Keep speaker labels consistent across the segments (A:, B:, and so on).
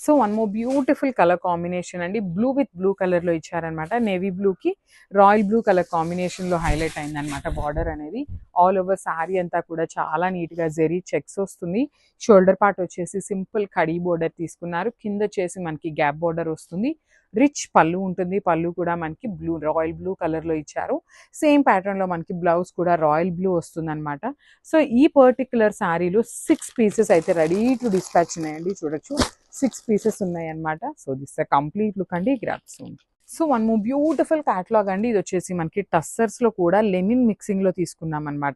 A: So one more beautiful colour combination అండి. Blue with blue కలర్లో ఇచ్చారనమాట. నేవీ బ్లూకి రాయల్ బ్లూ కలర్ కాంబినేషన్లో హైలైట్ అయిందనమాట బార్డర్ అనేది. ఆల్ ఓవర్ శారీ అంతా కూడా చాలా నీట్గా జెరీ చెక్స్ వస్తుంది. షోల్డర్ పార్ట్ వచ్చేసి సింపుల్ కడీ బోర్డర్ తీసుకున్నారు. కింద వచ్చేసి మనకి గ్యాప్ బోర్డర్ వస్తుంది. రిచ్ పళ్ళు ఉంటుంది. పళ్ళు కూడా మనకి రాయల్ బ్లూ కలర్లో ఇచ్చారు. సేమ్ ప్యాటర్న్లో మనకి బ్లౌజ్ కూడా రాయల్ బ్లూ వస్తుంది అనమాట. సో ఈ పర్టిక్యులర్ శారీలో 6 పీసెస్ అయితే రెడీ టు డిస్పాచ్ ఉన్నాయండి. చూడొచ్చు 6 పీసెస్ ఉన్నాయి అనమాట. So this the complete look అండి. Grab soon. So one more beautiful catalogue అండి. ఇది వచ్చేసి మనకి టస్సర్స్లో కూడా లెనిన్ మిక్సింగ్లో తీసుకున్నాం అనమాట.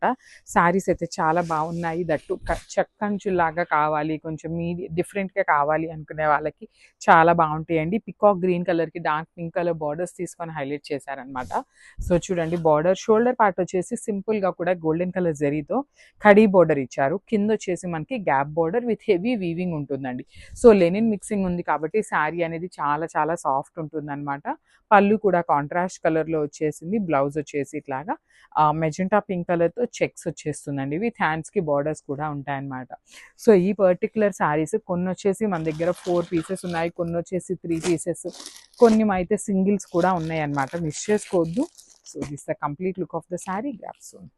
A: శారీస్ అయితే చాలా బాగున్నాయి. దట్టు చెక్కంచులాగా కావాలి, కొంచెం డిఫరెంట్గా కావాలి అనుకునే వాళ్ళకి చాలా బాగుంటాయండి. పికాక్ గ్రీన్ కలర్కి డార్క్ పింక్ కలర్ బార్డర్స్ తీసుకొని హైలైట్ చేశారనమాట. సో చూడండి బార్డర్ షోల్డర్ పార్ట్ వచ్చేసి సింపుల్గా కూడా గోల్డెన్ కలర్ జరీతో కడీ బార్డర్ ఇచ్చారు. కింద వచ్చేసి మనకి gap border with heavy weaving ఉంటుందండి. సో లెనిన్ మిక్సింగ్ ఉంది కాబట్టి శారీ అనేది చాలా చాలా సాఫ్ట్ ఉంటుంది అనమాట. పళ్ళు కూడా కాంట్రాస్ట్ కలర్లో వచ్చేసింది. బ్లౌజ్ వచ్చేసి ఇట్లాగా మెజెంటా పింక్ కలర్తో చెక్స్ వచ్చేస్తుందండి. విత్ హ్యాండ్స్కి బార్డర్స్ కూడా ఉంటాయన్నమాట. సో ఈ పర్టికులర్ శారీస్ కొన్ని వచ్చేసి మన దగ్గర 4 పీసెస్ ఉన్నాయి, కొన్ని వచ్చేసి 3 పీసెస్, కొన్ని అయితే సింగిల్స్ కూడా ఉన్నాయి అన్నమాట. మిస్ చేసుకోవద్దు. So this the complete look of the sari. Grab soon.